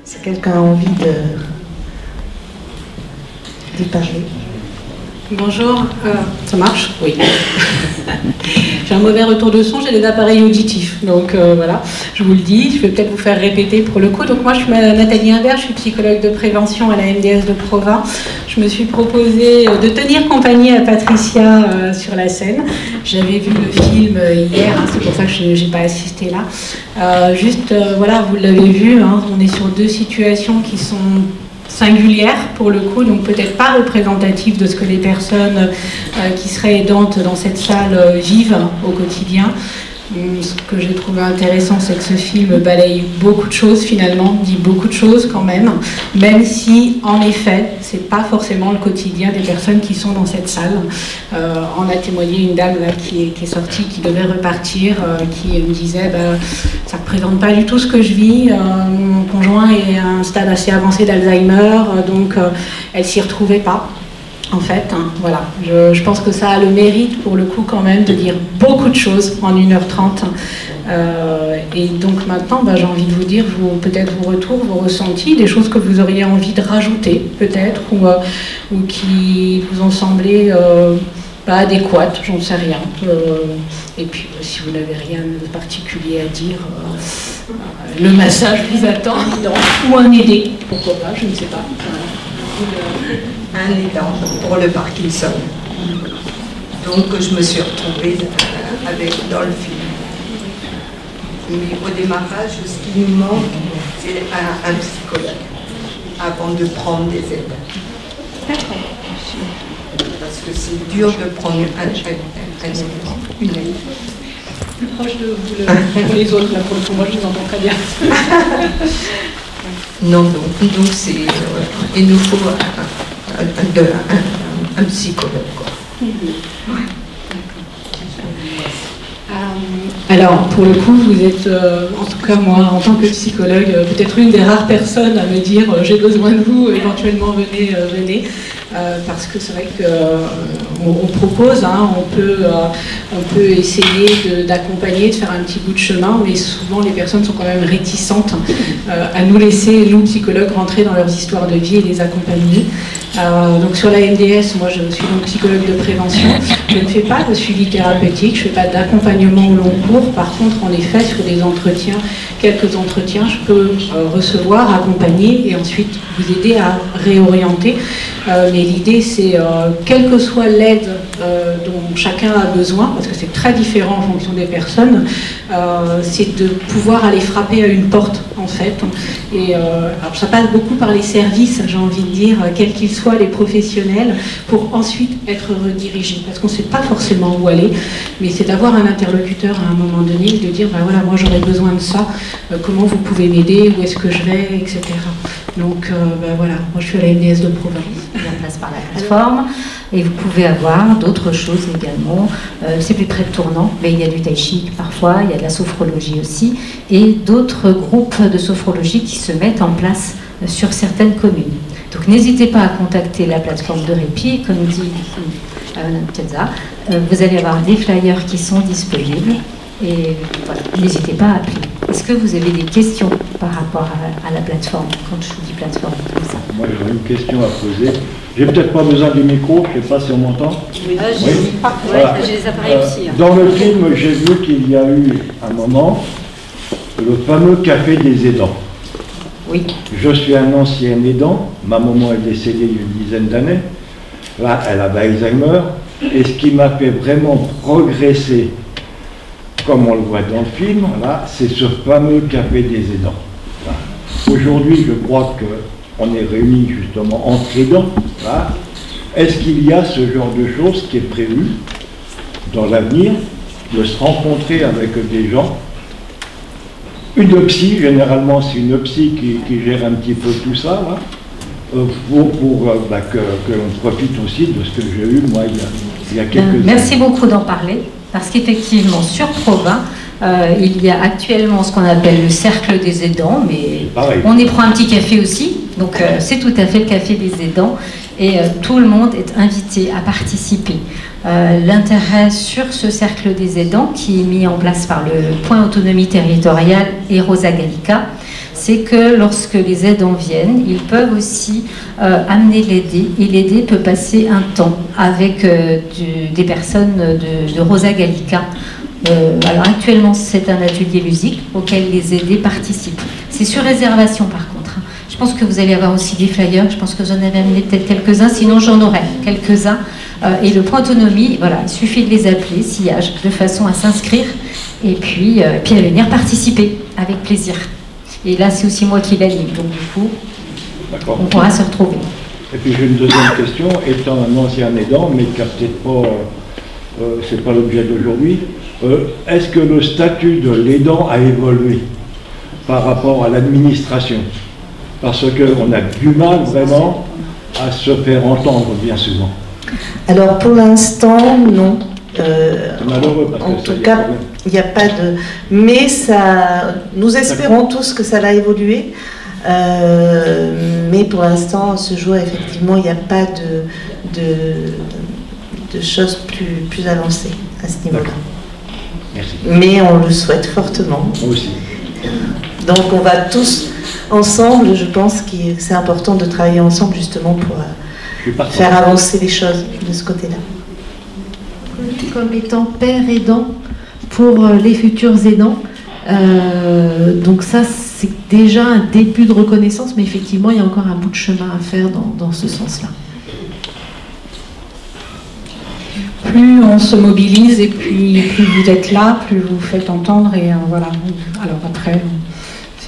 Si quelqu'un a envie de parler. Bonjour, ça marche? Oui. J'ai un mauvais retour de son, j'ai des appareils auditifs, donc voilà, je vous le dis, je vais peut-être vous faire répéter pour le coup. Donc moi je suis Nathalie Imbert, je suis psychologue de prévention à la MDS de Provins. Je me suis proposé de tenir compagnie à Patricia sur la scène. J'avais vu le film hier, hein, c'est pour ça que je n'ai pas assisté là. Voilà, vous l'avez vu, hein, on est sur deux situations qui sont singulière pour le coup, donc peut-être pas représentative de ce que les personnes qui seraient aidantes dans cette salle vivent au quotidien. Ce que j'ai trouvé intéressant, c'est que ce film balaye beaucoup de choses finalement, dit beaucoup de choses quand même si en effet, c'est pas forcément le quotidien des personnes qui sont dans cette salle. On a témoigné une dame là qui est sortie, qui devait repartir, qui me disait ça ne représente pas du tout ce que je vis. Mon conjoint est à un stade assez avancé d'Alzheimer, donc elle s'y retrouvait pas. En fait, hein, voilà, je pense que ça a le mérite pour le coup quand même de dire beaucoup de choses en 1h30. Et donc maintenant, j'ai envie de vous dire peut-être vos retours, vos ressentis, des choses que vous auriez envie de rajouter peut-être, ou qui vous ont semblé pas adéquates, j'en sais rien. Et puis si vous n'avez rien de particulier à dire, le massage vous attend, ou un aidé, pourquoi pas, je ne sais pas. Un aidant pour le Parkinson. Donc je me suis retrouvée dans le film. Mais au démarrage, ce qui nous manque, c'est un psychologue avant de prendre des aides. D'accord. Parce que c'est dur de prendre une aide. Plus proche de vous les autres, là, pour le coup, moi je vous entends très bien. Non, donc c'est... il nous faut un psychologue, quoi. Alors, pour le coup, vous êtes, en tout cas moi, en tant que psychologue, peut-être une des rares personnes à me dire j'ai besoin de vous, éventuellement venez. Parce que c'est vrai qu'on propose, hein, on peut essayer d'accompagner, de faire un petit bout de chemin, mais souvent les personnes sont quand même réticentes à nous laisser, nous psychologues, rentrer dans leurs histoires de vie et les accompagner. Donc sur la MDS, moi je suis donc psychologue de prévention. Je ne fais pas de suivi thérapeutique, je ne fais pas d'accompagnement au long cours. Par contre, en effet, sur des entretiens, quelques entretiens, je peux recevoir, accompagner et ensuite vous aider à réorienter. Mais l'idée, c'est, quelle que soit l'aide dont chacun a besoin, parce que c'est très différent en fonction des personnes, c'est de pouvoir aller frapper à une porte, en fait. Et alors, ça passe beaucoup par les services, j'ai envie de dire, quels qu'ils soient, les professionnels, pour ensuite être redirigés. Parce qu'on ne sait pas forcément où aller, mais c'est d'avoir un interlocuteur à un moment donné, de dire, voilà, moi j'aurais besoin de ça, comment vous pouvez m'aider, où est-ce que je vais, etc. Donc voilà, moi je suis à la MDS de Provins. On passe par la plateforme et vous pouvez avoir d'autres choses également. C'est plus près de Tournant, mais il y a du tai chi parfois, il y a de la sophrologie aussi et d'autres groupes de sophrologie qui se mettent en place sur certaines communes. Donc n'hésitez pas à contacter la plateforme de répit, comme dit Piazza. Vous allez avoir des flyers qui sont disponibles et voilà, n'hésitez pas à appeler. Est-ce que vous avez des questions par rapport à la plateforme, quand je vous dis plateforme comme ça? Moi j'aurais une question à poser. J'ai peut-être pas besoin du micro, je ne sais pas si on m'entend. Oui, voilà. J'ai les appareils aussi. Hein. Dans le film, j'ai vu qu'il y a eu un moment, le fameux café des aidants. Oui. Je suis un ancien aidant, ma maman est décédée il y a une dizaine d'années, là elle avait Alzheimer, et ce qui m'a fait vraiment progresser, comme on le voit dans le film, là, c'est ce fameux café des aidants. Aujourd'hui, je crois qu'on est réunis justement entre aidants. Est-ce qu'il y a ce genre de choses qui est prévu dans l'avenir, de se rencontrer avec des gens? Une psy, généralement c'est une psy qui gère un petit peu tout ça, là, pour que l'on profite aussi de ce que j'ai eu moi il y a quelques années. Merci beaucoup d'en parler, parce qu'effectivement sur Provins, il y a actuellement ce qu'on appelle le cercle des aidants, mais on y prend un petit café aussi, donc c'est tout à fait le café des aidants, et tout le monde est invité à participer. L'intérêt sur ce cercle des aidants, qui est mis en place par le Point Autonomie Territoriale et Rosa Gallica, c'est que lorsque les aidants viennent, ils peuvent aussi amener l'aidé, et l'aidé peut passer un temps avec des personnes de Rosa Gallica. Alors actuellement, c'est un atelier ludique auquel les aidés participent. C'est sur réservation par contre. Je pense que vous allez avoir aussi des flyers, je pense que j'en avais amené peut-être quelques-uns, sinon j'en aurai quelques-uns. Et le point autonomie, voilà, il suffit de les appeler, sillage, de façon à s'inscrire et puis à venir participer avec plaisir. Et là, c'est aussi moi qui l'anime, donc du coup, on pourra se retrouver. Et puis j'ai une deuxième question, étant un ancien aidant, mais qui n'a peut-être pas, c'est pas l'objet d'aujourd'hui, est-ce que le statut de l'aidant a évolué par rapport à l'administration? Parce qu'on a du mal vraiment à se faire entendre bien souvent. Alors pour l'instant, non. Malheureux parce en que tout cas, il n'y a pas de... Mais ça, nous espérons tous que ça va évoluer. Mais pour l'instant, ce jour, effectivement, il n'y a pas de choses plus avancées à ce niveau-là. Merci. Mais on le souhaite fortement. Moi aussi. Donc on va tous ensemble, je pense que c'est important de travailler ensemble justement pour faire avancer les choses de ce côté-là. Comme étant père aidant pour les futurs aidants. Donc ça, c'est déjà un début de reconnaissance, mais effectivement, il y a encore un bout de chemin à faire dans ce sens-là. Plus on se mobilise et puis plus vous êtes là, plus vous faites entendre et voilà. Alors après,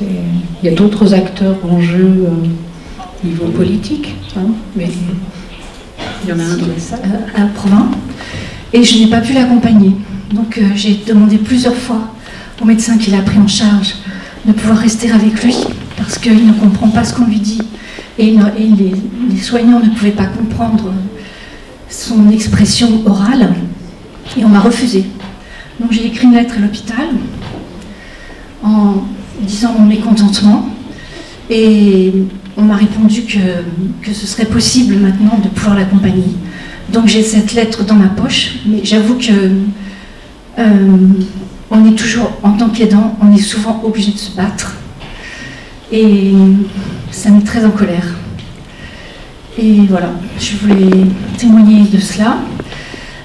il y a d'autres acteurs en jeu au niveau politique, hein, mais il y en a un dans la salle. À Provins, et je n'ai pas pu l'accompagner. Donc j'ai demandé plusieurs fois au médecin qui l'a pris en charge de pouvoir rester avec lui, parce qu'il ne comprend pas ce qu'on lui dit. Et les soignants ne pouvaient pas comprendre son expression orale, et on m'a refusé. Donc j'ai écrit une lettre à l'hôpital en disant mon mécontentement, et on m'a répondu que ce serait possible maintenant de pouvoir l'accompagner. Donc j'ai cette lettre dans ma poche, mais j'avoue que on est toujours, en tant qu'aidant, on est souvent obligé de se battre, et ça met très en colère. Et voilà, je voulais témoigner de cela.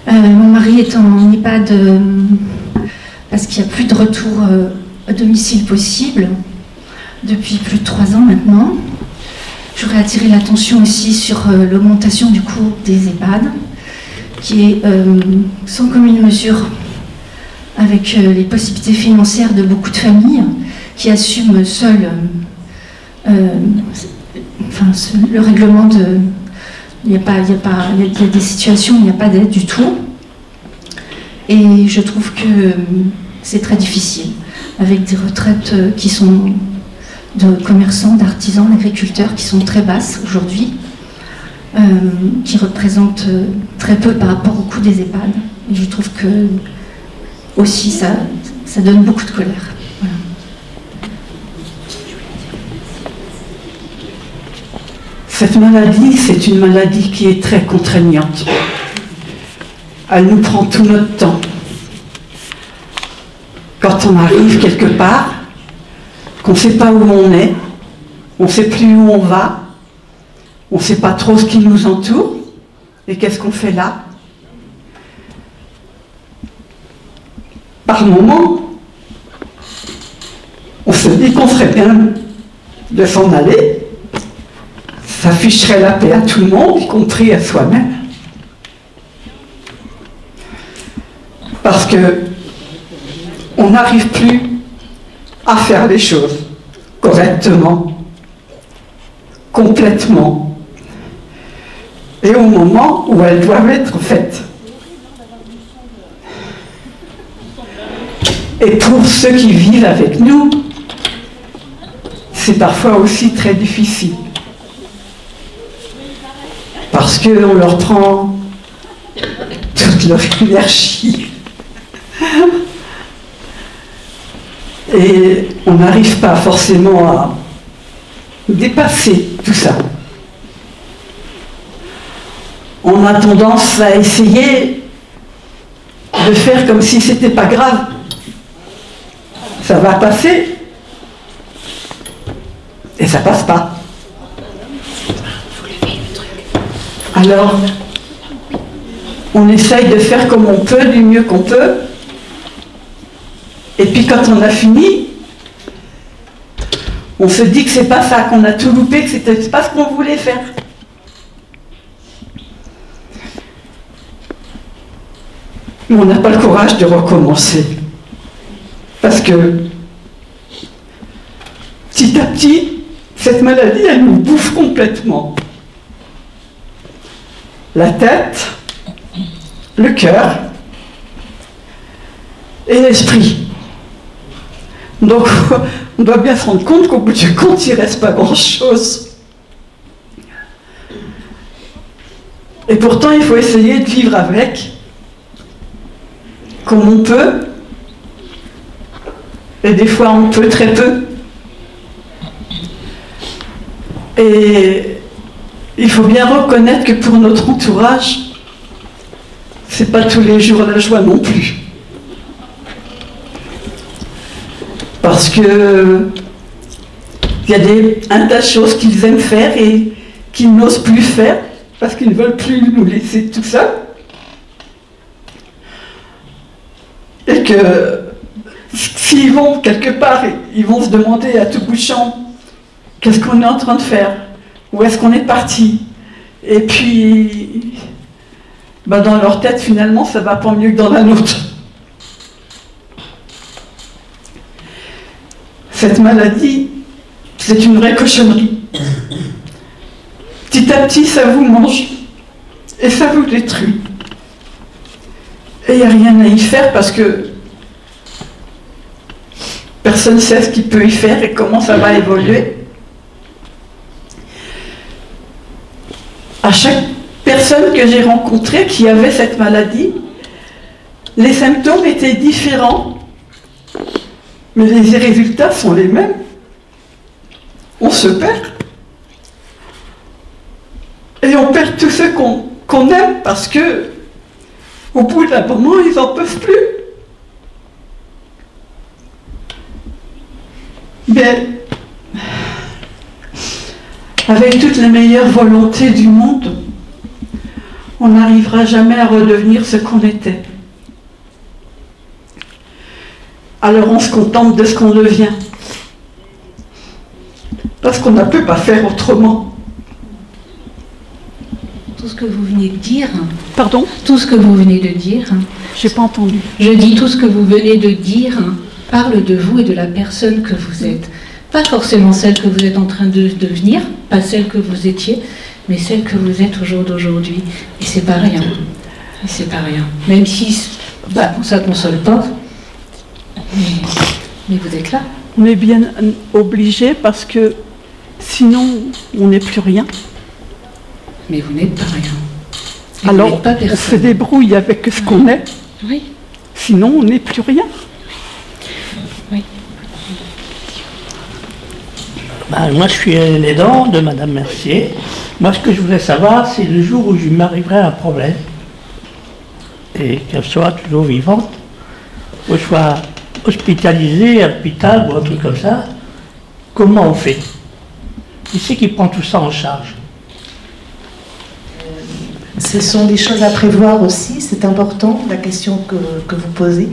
Mon mari est en EHPAD parce qu'il n'y a plus de retour à domicile possible depuis plus de 3 ans maintenant. J'aurais attiré l'attention aussi sur l'augmentation du coût des EHPAD, qui est sans commune mesure avec les possibilités financières de beaucoup de familles qui assument seules le règlement de... Il y a des situations où il n'y a pas d'aide du tout. Et je trouve que c'est très difficile, avec des retraites qui sont de commerçants, d'artisans, d'agriculteurs qui sont très basses aujourd'hui, qui représentent très peu par rapport au coût des EHPAD. Et je trouve que aussi ça donne beaucoup de colère. Voilà. Cette maladie, c'est une maladie qui est très contraignante. Elle nous prend tout notre temps. Quand on arrive quelque part, qu'on ne sait pas où on est, on ne sait plus où on va, on ne sait pas trop ce qui nous entoure, et qu'est-ce qu'on fait là? Par moments, on se dit qu'on ferait bien de s'en aller. Ça ficherait la paix à tout le monde, y compris à soi-même. Parce que on n'arrive plus à faire les choses correctement, complètement, et au moment où elles doivent être faites. Et pour ceux qui vivent avec nous, c'est parfois aussi très difficile. Parce qu'on leur prend toute leur énergie. Et on n'arrive pas forcément à dépasser tout ça. On a tendance à essayer de faire comme si c'était pas grave. Ça va passer. Et ça passe pas. Alors, on essaye de faire comme on peut, du mieux qu'on peut. Et puis quand on a fini, on se dit que c'est pas ça, qu'on a tout loupé, que c'était pas ce qu'on voulait faire. Mais on n'a pas le courage de recommencer. Parce que, petit à petit, cette maladie, elle nous bouffe complètement. La tête, le cœur et l'esprit. Donc, on doit bien se rendre compte qu'au bout du compte, il ne reste pas grand-chose. Et pourtant, il faut essayer de vivre avec, comme on peut. Et des fois, on peut très peu. Et il faut bien reconnaître que pour notre entourage, c'est pas tous les jours la joie non plus. Parce que il y a un tas de choses qu'ils aiment faire et qu'ils n'osent plus faire parce qu'ils ne veulent plus nous laisser tout seuls. Et que s'ils vont quelque part, ils vont se demander à tout bout de champ qu'est-ce qu'on est en train de faire, où est-ce qu'on est parti. Et puis, dans leur tête, finalement, ça va pas mieux que dans la nôtre. Cette maladie, c'est une vraie cochonnerie. Petit à petit, ça vous mange et ça vous détruit. Et il n'y a rien à y faire parce que personne ne sait ce qu'il peut y faire et comment ça va évoluer. À chaque personne que j'ai rencontrée qui avait cette maladie, les symptômes étaient différents. Mais les résultats sont les mêmes. On se perd. Et on perd tous ceux qu'on aime parce que, au bout d'un moment, ils n'en peuvent plus. Mais, avec toute la meilleure volonté du monde, on n'arrivera jamais à redevenir ce qu'on était. Alors on se contente de ce qu'on devient. Parce qu'on ne peut pas faire autrement. Tout ce que vous venez de dire... Pardon ? Tout ce que vous venez de dire... J'ai pas entendu. Je dis tout ce que vous venez de dire parle de vous et de la personne que vous êtes. Pas forcément celle que vous êtes en train de devenir, pas celle que vous étiez, mais celle que vous êtes au jour d'aujourd'hui. Et c'est pas rien. Et c'est pas rien. Même si ça console pas... Mais vous êtes là. On est bien obligé parce que sinon on n'est plus rien. Mais vous n'êtes pas rien. Et alors on se débrouille avec ce qu'on est. Oui. Sinon on n'est plus rien. Oui. Moi je suis l'aidant de Madame Mercier. Moi ce que je voulais savoir c'est le jour où je m'arriverait un problème et qu'elle soit toujours vivante, ou je sois hospitalisé à l'hôpital ou un truc comme ça, comment on fait? Qui c'est qui prend tout ça en charge? Ce sont des choses à prévoir aussi, c'est important la question que vous posez,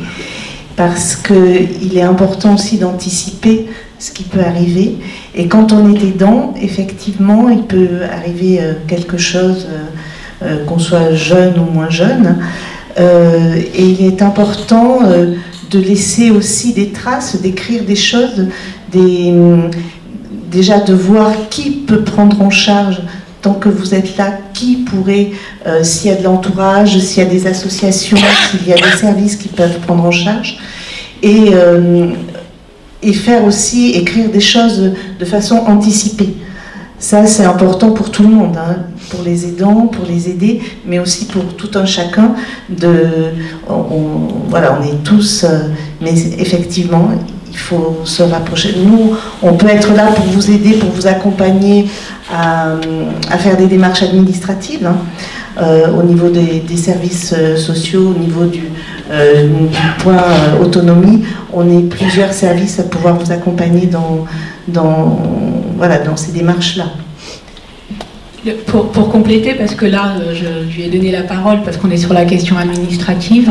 parce qu'il est important aussi d'anticiper ce qui peut arriver. Et quand on est aidant, effectivement, il peut arriver quelque chose, qu'on soit jeune ou moins jeune, et il est important de laisser aussi des traces, d'écrire des choses, déjà de voir qui peut prendre en charge tant que vous êtes là, qui pourrait, s'il y a de l'entourage, s'il y a des associations, s'il y a des services qui peuvent prendre en charge, et faire aussi, écrire des choses de façon anticipée. Ça, c'est important pour tout le monde, hein, pour les aidants, pour les aider, mais aussi pour tout un chacun. Voilà, on est tous, mais effectivement, il faut se rapprocher. Nous, on peut être là pour vous aider, pour vous accompagner à faire des démarches administratives, hein, au niveau des services sociaux, au niveau du point autonomie. On est plusieurs services à pouvoir vous accompagner dans voilà, dans ces démarches-là. Pour compléter, parce que là, je lui ai donné la parole, parce qu'on est sur la question administrative.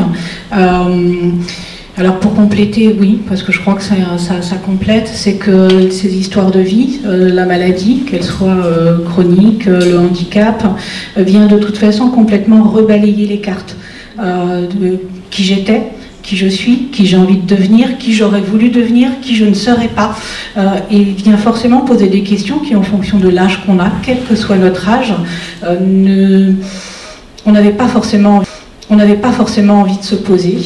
Alors pour compléter, oui, parce que je crois que ça complète, c'est que ces histoires de vie, la maladie, qu'elle soit chronique, le handicap, vient de toute façon complètement rebalayer les cartes de qui j'étais, qui je suis, qui j'ai envie de devenir, qui j'aurais voulu devenir, qui je ne serais pas. Et vient forcément poser des questions qui, en fonction de l'âge qu'on a, quel que soit notre âge, on n'avait pas forcément envie de se poser.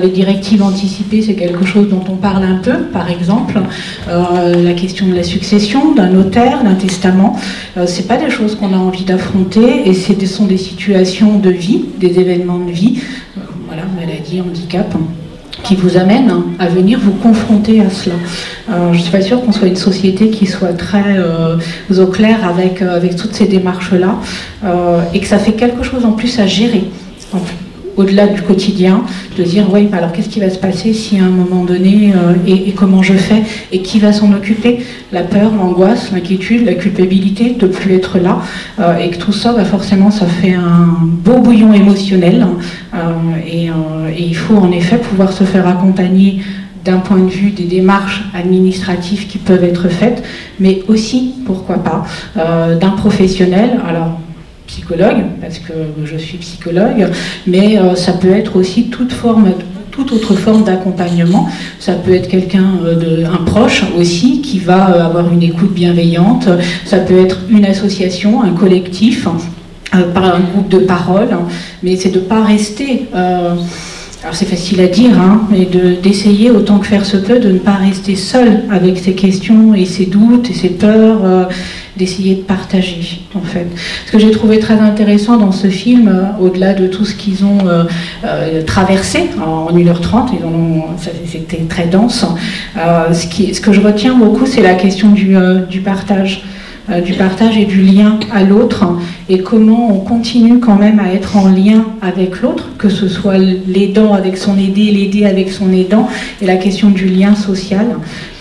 Les directives anticipées, c'est quelque chose dont on parle un peu, par exemple. La question de la succession, d'un notaire, d'un testament, c'est pas des choses qu'on a envie d'affronter, et ce sont des situations de vie, des événements de vie, voilà, maladie, handicap, qui vous amènent à venir vous confronter à cela. Je ne suis pas sûre qu'on soit une société qui soit très au clair avec toutes ces démarches-là, et que ça fait quelque chose en plus à gérer. Au-delà du quotidien, de dire oui, alors qu'est-ce qui va se passer si à un moment donné, et comment je fais, et qui va s'en occuper, la peur, l'angoisse, l'inquiétude, la culpabilité de ne plus être là, et que tout ça, forcément, ça fait un beau bouillon émotionnel, et il faut en effet pouvoir se faire accompagner d'un point de vue des démarches administratives qui peuvent être faites, mais aussi, pourquoi pas, d'un professionnel. Alors, psychologue, parce que je suis psychologue, mais ça peut être aussi toute autre forme d'accompagnement. Ça peut être un proche aussi, qui va avoir une écoute bienveillante. Ça peut être une association, un collectif, par un groupe de parole, mais c'est de ne pas rester... alors c'est facile à dire, mais d'essayer autant que faire se peut de ne pas rester seul avec ses questions et ses doutes et ses peurs, d'essayer de partager, en fait. Ce que j'ai trouvé très intéressant dans ce film, au-delà de tout ce qu'ils ont traversé en 1h30, c'était très dense, ce que je retiens beaucoup, c'est la question du partage. Du partage et du lien à l'autre, et comment on continue quand même à être en lien avec l'autre, que ce soit l'aidant avec son aidé, l'aider avec son aidant, et la question du lien social.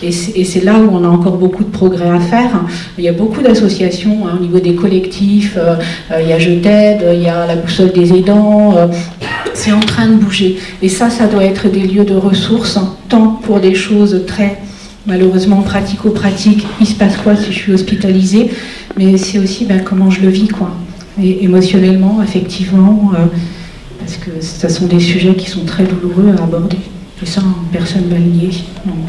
Et c'est là où on a encore beaucoup de progrès à faire. Il y a beaucoup d'associations au niveau des collectifs, il y a Je t'aide, il y a la boussole des aidants, c'est en train de bouger. Et ça doit être des lieux de ressources, tant pour des choses très... malheureusement pratico-pratique, il se passe quoi si je suis hospitalisée, mais c'est aussi comment je le vis, quoi. Et émotionnellement, affectivement, parce que ce sont des sujets qui sont très douloureux à aborder. Et ça, personne ne va le nier. Donc,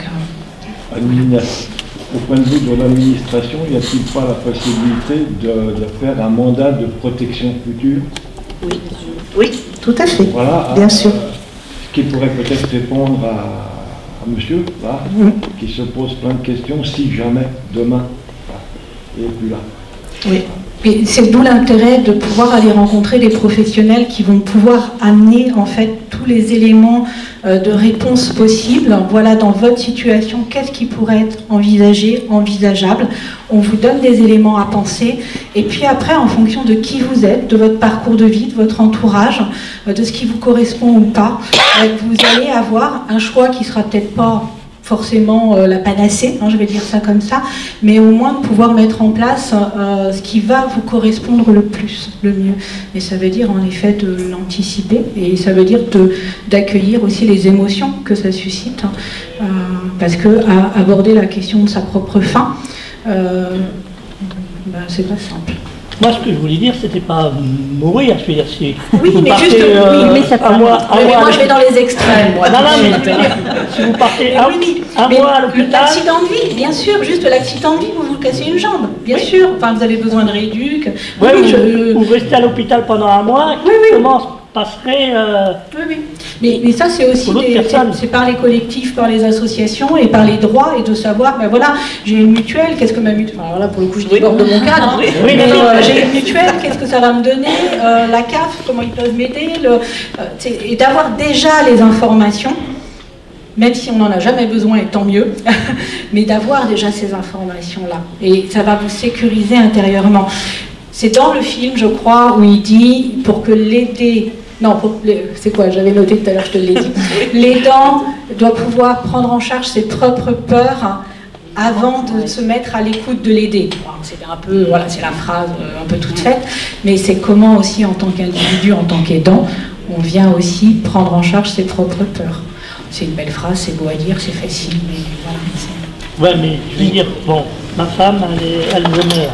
au point de vue de l'administration, y a-t-il pas la possibilité de faire un mandat de protection future? Oui, tout à fait, voilà, bien sûr. Ce qui pourrait peut-être répondre à monsieur, là, qui se pose plein de questions, si jamais, demain, il n'est plus là. Oui, et c'est d'où l'intérêt de pouvoir aller rencontrer des professionnels qui vont pouvoir amener, en fait, tous les éléments de réponse possibles. Voilà, dans votre situation, qu'est-ce qui pourrait être envisagé, envisageable. On vous donne des éléments à penser, et puis après, en fonction de qui vous êtes, de votre parcours de vie, de votre entourage, de ce qui vous correspond ou pas, vous allez avoir un choix qui sera peut-être pas forcément la panacée, je vais dire ça comme ça, mais au moins de pouvoir mettre en place ce qui va vous correspondre le plus, le mieux. Et ça veut dire en effet de l'anticiper, et ça veut dire d'accueillir aussi les émotions que ça suscite, parce que aborder la question de sa propre fin, c'est pas simple. Moi, ce que je voulais dire, c'était pas mourir, je veux dire, si oui, vous mais partez, juste, mais ça un mois, moi, je vais dans les extrêmes. Moi, non, mais je veux dire, si vous partez un mois à l'hôpital... L'accident de vie, bien sûr, juste l'accident de vie, vous cassez une jambe, bien sûr. Enfin, vous avez besoin de rééduc. Ou restez à l'hôpital pendant un mois, comment se passerait... Mais ça, c'est aussi c'est par les collectifs, par les associations et par les droits, et de savoir, voilà, j'ai une mutuelle, qu'est-ce que ma mutuelle... Alors là, pour le coup, je déborde de mon cadre, j'ai une mutuelle, qu'est-ce que ça va me donner, la CAF, comment ils peuvent m'aider, et d'avoir déjà les informations, même si on n'en a jamais besoin, et tant mieux, mais d'avoir déjà ces informations-là, et ça va vous sécuriser intérieurement. C'est dans le film, je crois, où il dit, pour que l'aider... Non, c'est quoi? J'avais noté tout à l'heure, je te l'ai dit. L'aidant doit pouvoir prendre en charge ses propres peurs avant de se mettre à l'écoute de l'aider. C'est un peu, voilà, c'est la phrase un peu toute faite, mais c'est comment aussi en tant qu'individu, en tant qu'aidant, on vient aussi prendre en charge ses propres peurs. C'est une belle phrase, c'est beau à dire, c'est facile, mais voilà. Ouais, mais je veux dire, bon, ma femme, elle me met.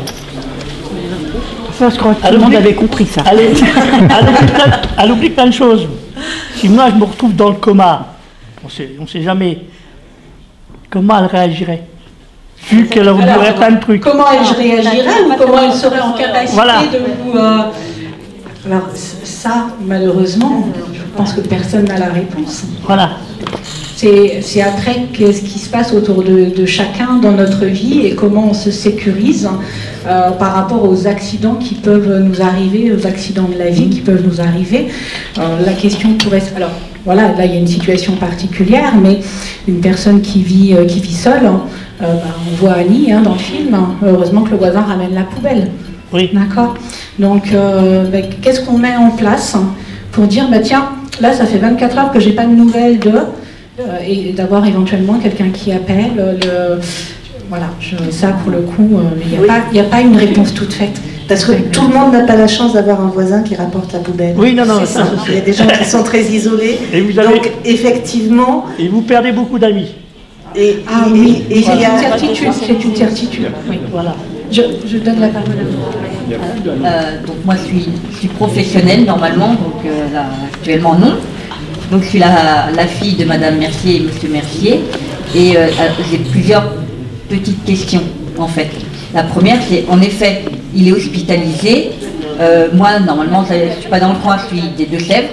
Ça, je crois que tout le monde avait compris ça. Elle oublie plein de choses. Si moi je me retrouve dans le coma, on sait jamais comment elle réagirait. Vu qu'elle oublierait plein de trucs. Comment elle réagirait ou comment elle serait en capacité voilà. de vous... Alors ça, malheureusement, je pense que personne n'a la réponse. Voilà. C'est après qu'est-ce qui se passe autour de chacun dans notre vie et comment on se sécurise par rapport aux accidents qui peuvent nous arriver, aux accidents de la vie qui peuvent nous arriver. La question pourrait... Alors voilà, là il y a une situation particulière, mais une personne qui vit seule, on voit Annie dans le film, heureusement que le voisin ramène la poubelle. Oui. D'accord. Donc qu'est-ce qu'on met en place pour dire, tiens, là ça fait 24 heures que j'ai pas de nouvelles et d'avoir éventuellement quelqu'un qui appelle. Voilà, ça pour le coup, il n'y a pas une réponse toute faite. Parce que tout le monde n'a pas la chance d'avoir un voisin qui rapporte la poubelle. Oui, non, ça. Il y a des gens qui sont très isolés. Et donc effectivement... Et vous perdez beaucoup d'amis. Et c'est une certitude. C'est une certitude. Oui, voilà. Je donne la parole à vous. Donc moi je suis professionnelle normalement, donc là, actuellement non. Donc je suis la fille de Madame Mercier et Monsieur Mercier, et j'ai plusieurs petites questions en fait. La première, c'est en effet, il est hospitalisé. Moi normalement je ne suis pas dans le coin, je suis des Deux-Sèvres.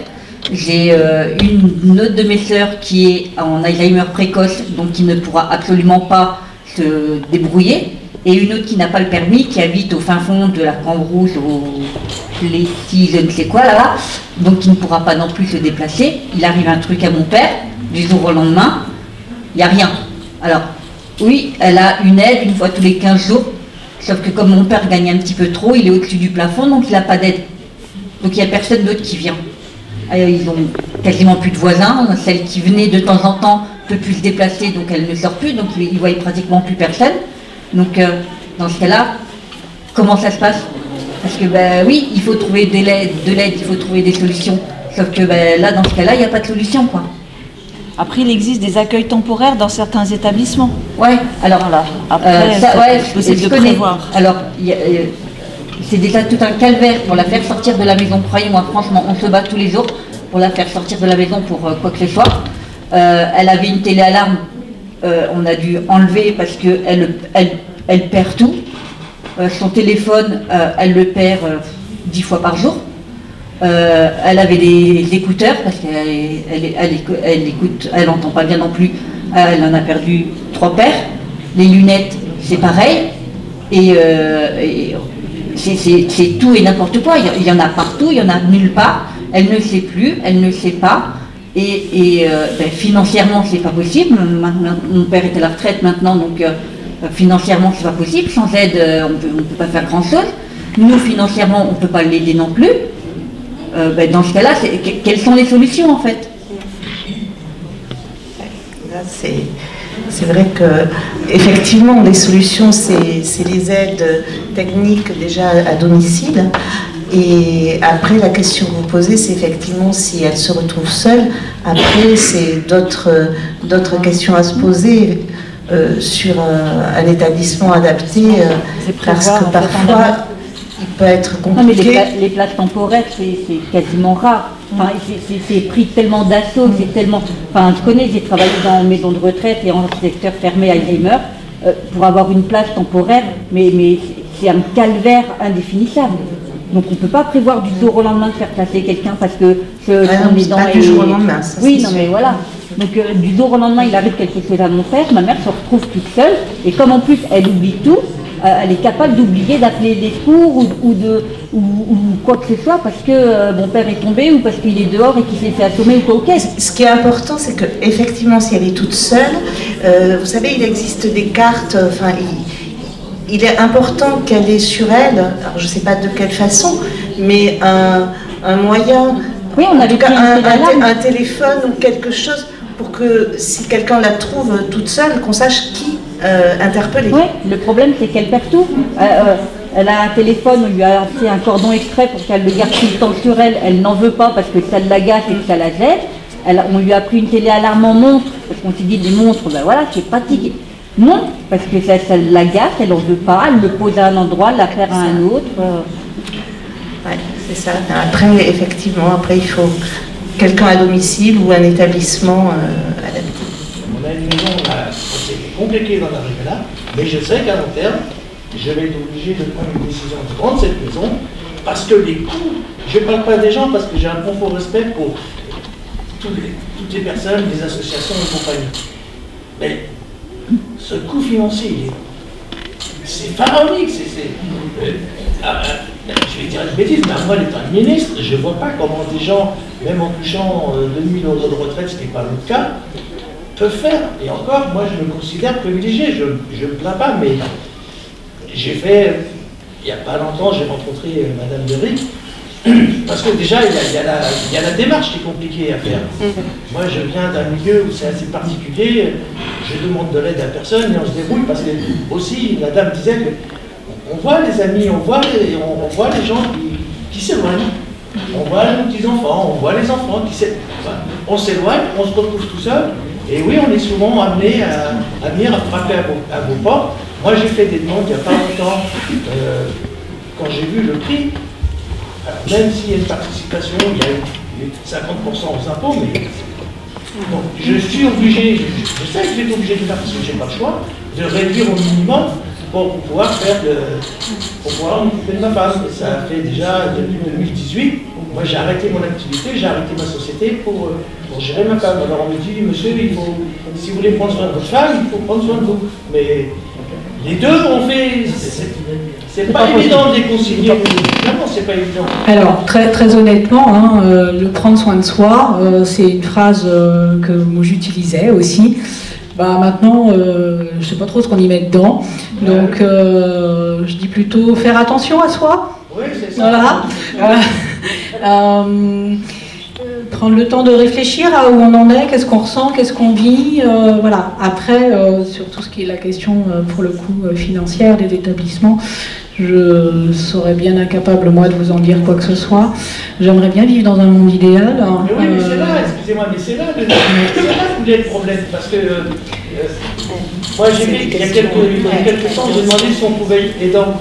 J'ai une autre de mes sœurs qui est en Alzheimer précoce, donc qui ne pourra absolument pas se débrouiller. Et une autre qui n'a pas le permis, qui habite au fin fond de la Cambrousse, au Plessis, je ne sais quoi là-bas, donc qui ne pourra pas non plus se déplacer. Il arrive un truc à mon père, du jour au lendemain, il n'y a rien. Alors, oui, elle a une aide une fois tous les 15 jours, sauf que comme mon père gagne un petit peu trop, il est au-dessus du plafond, donc il n'a pas d'aide. Donc il n'y a personne d'autre qui vient. Ils ont quasiment plus de voisins, celle qui venait de temps en temps ne peut plus se déplacer, donc elle ne sort plus, donc ils ne voient pratiquement plus personne. Donc, dans ce cas-là, comment ça se passe? Parce que, oui, il faut trouver de l'aide, il faut trouver des solutions. Sauf que, là, dans ce cas-là, il n'y a pas de solution, quoi. Après, il existe des accueils temporaires dans certains établissements. Ouais, alors, voilà. Après, c'est possible de prévoir. Alors, c'est déjà tout un calvaire pour la faire sortir de la maison. Croyez-moi, franchement, on se bat tous les jours pour la faire sortir de la maison pour quoi que ce soit. Elle avait une téléalarme. On a dû enlever parce qu'elle perd tout. Son téléphone, elle le perd 10 fois par jour. Elle avait des écouteurs parce elle n'entend pas bien non plus. Elle en a perdu 3 paires. Les lunettes, c'est pareil. Et c'est tout et n'importe quoi. Il y en a partout, il y en a nulle part. Elle ne sait plus, elle ne sait pas. Et financièrement, c'est pas possible. Mon père est à la retraite maintenant, donc financièrement, c'est pas possible. Sans aide, on peut pas faire grand-chose. Nous, financièrement, on peut pas l'aider non plus. Dans ce cas-là, quelles sont les solutions, en fait? Là, c'est vrai que effectivement, les solutions, c'est les aides techniques déjà à domicile. Et après, la question que vous posez, c'est effectivement si elle se retrouve seule. Après, c'est d'autres questions à se poser sur un établissement adapté, parce que parfois, il peut être compliqué. Non, mais les places temporaires, c'est quasiment rare. Enfin, c'est pris tellement d'assaut, c'est tellement... Enfin, je connais, j'ai travaillé dans une maison de retraite et en secteur fermé Alzheimer, pour avoir une place temporaire, mais c'est un calvaire indéfinissable. Donc on ne peut pas prévoir du jour au lendemain de faire placer quelqu'un parce que son aidant est... du jour au lendemain, ça, oui, non mais voilà. Donc du jour au lendemain, il arrive quelque chose à mon père, ma mère se retrouve toute seule, et comme en plus elle oublie tout, elle est capable d'oublier d'appeler des secours ou quoi que ce soit parce que mon père est tombé ou parce qu'il est dehors et qu'il s'est fait assommer ou quoi. Okay. Ce qui est important, c'est qu'effectivement, si elle est toute seule, vous savez, il existe des cartes, il est important qu'elle ait sur elle, alors je ne sais pas de quelle façon, mais un moyen, oui, on avait un téléphone ou quelque chose pour que si quelqu'un la trouve toute seule, qu'on sache qui interpellée. Oui, le problème c'est qu'elle perd tout. Elle a un téléphone, on lui a fait un cordon exprès pour qu'elle le garde tout le temps sur elle. Elle n'en veut pas parce que ça l'agace et que ça la gêne. On lui a pris une télé-alarme en montre, parce qu'on s'est dit les montres, ben voilà, c'est pratique. Non, parce que ça l'agace, elle n'en veut pas, elle le pose à un endroit, la perd à un autre. Oui, c'est ça. Après, effectivement, il faut quelqu'un à domicile ou un établissement adapté. On a une maison, c'est compliqué d'en arriver là, mais je sais qu'à long terme, je vais être obligé de prendre une décision de vendre cette maison, parce que les coûts, je ne parle pas des gens parce que j'ai un profond respect pour toutes les personnes, les associations et compagnie. Mais ce coût financier, c'est pharaonique. Je vais dire une bêtise, mais moi, l'étant ministre, je ne vois pas comment des gens, même en touchant 2000 € de retraite, ce qui n'est pas le cas, peuvent faire. Et encore, moi, je me considère privilégié. Je ne me plains pas, mais j'ai fait, il n'y a pas longtemps, j'ai rencontré Madame Derrick. Parce que déjà, il y a la démarche qui est compliquée à faire. Moi, je viens d'un milieu où c'est assez particulier. Je demande de l'aide à personne et on se débrouille parce que, aussi, la dame disait qu'on voit les amis, on voit les gens qui s'éloignent. On voit nos petits-enfants, on voit les enfants qui s'éloignent. On s'éloigne, on se retrouve tout seul. Et oui, on est souvent amené à venir frapper à vos portes. Moi, j'ai fait des demandes il n'y a pas longtemps, quand j'ai vu le prix. Alors, même s'il y a une participation, il y a eu 50% aux impôts, mais donc, je suis obligé, je sais que je vais être obligé de faire parce que je n'ai pas le choix, de réduire au minimum pour pouvoir m'occuper de ma femme. Et ça fait déjà depuis 2018. Moi, j'ai arrêté mon activité, j'ai arrêté ma société pour gérer ma femme. Alors on me dit, monsieur, si vous voulez prendre soin de votre femme, il faut prendre soin de vous. Mais les deux ont fait. C'est pas évident de les concilier. Vraiment, c'est pas évident. Alors, très honnêtement, le prendre soin de soi, c'est une phrase que moi j'utilisais aussi. Maintenant, je ne sais pas trop ce qu'on y met dedans. Donc, je dis plutôt faire attention à soi. Oui, c'est ça. Voilà. Prendre le temps de réfléchir à où on en est, qu'est-ce qu'on ressent, qu'est-ce qu'on vit. Voilà. Après, sur tout ce qui est la question, pour le coup, financière des établissements, je serais bien incapable, moi, de vous en dire quoi que ce soit. J'aimerais bien vivre dans un monde idéal. Mais oui, mais c'est là, excusez-moi, mais c'est là où il y a le problème. Parce que moi, j'ai vu qu'il y a quelques temps, j'ai demandé si on pouvait être aidant.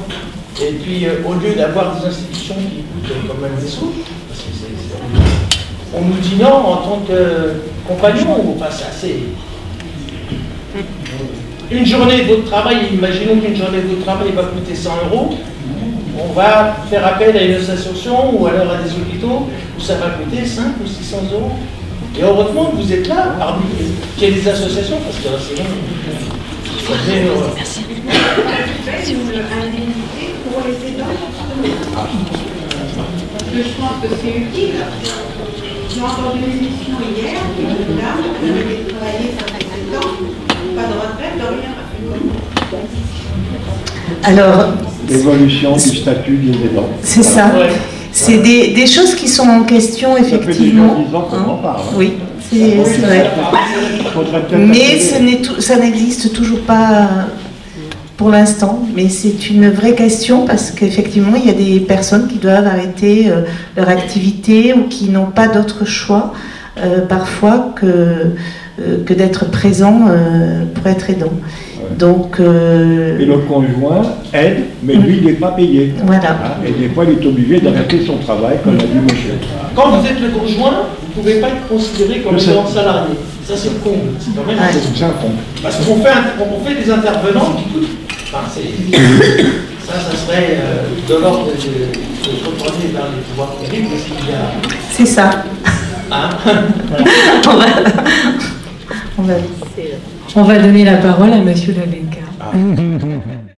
Et puis, au lieu d'avoir des institutions qui coûtent quand même des sous, parce que on nous dit non en tant que compagnon, enfin, c'est assez. Une journée de votre travail, imaginons qu'une journée de votre travail va coûter 100 €, on va faire appel à une association ou alors à des hôpitaux où ça va coûter 500 ou 600 €. Et heureusement que vous êtes là, parmi qu'il y a des associations, parce que sinon, merci. Pour les aidants, je pense que c'est utile. J'ai entendu une émission hier, une dame qui avait travaillé 57 ans, pas de retraite, de rien. Alors, l'évolution du statut des aidants. C'est ça. C'est des choses qui sont en question, effectivement. Ça fait 10 ans qu'on en parle. Oui, c'est vrai. Mais ça n'existe toujours pas pour l'instant, mais c'est une vraie question parce qu'effectivement, il y a des personnes qui doivent arrêter leur activité ou qui n'ont pas d'autre choix parfois que d'être présent pour être aidant. Donc, et le conjoint aide, mais lui, il n'est pas payé. Voilà. Et des fois, il est obligé d'arrêter son travail, comme a dit monsieur. Quand vous êtes le conjoint, vous ne pouvez pas être considéré comme étant salarié. Ça, c'est le comble. C'est quand même c'est un comble. Parce qu'on fait des intervenants qui coûtent. Enfin, ça serait de l'ordre de se retourner vers les pouvoirs publics. C'est ça. Hein on va donner la parole à monsieur Lavenka.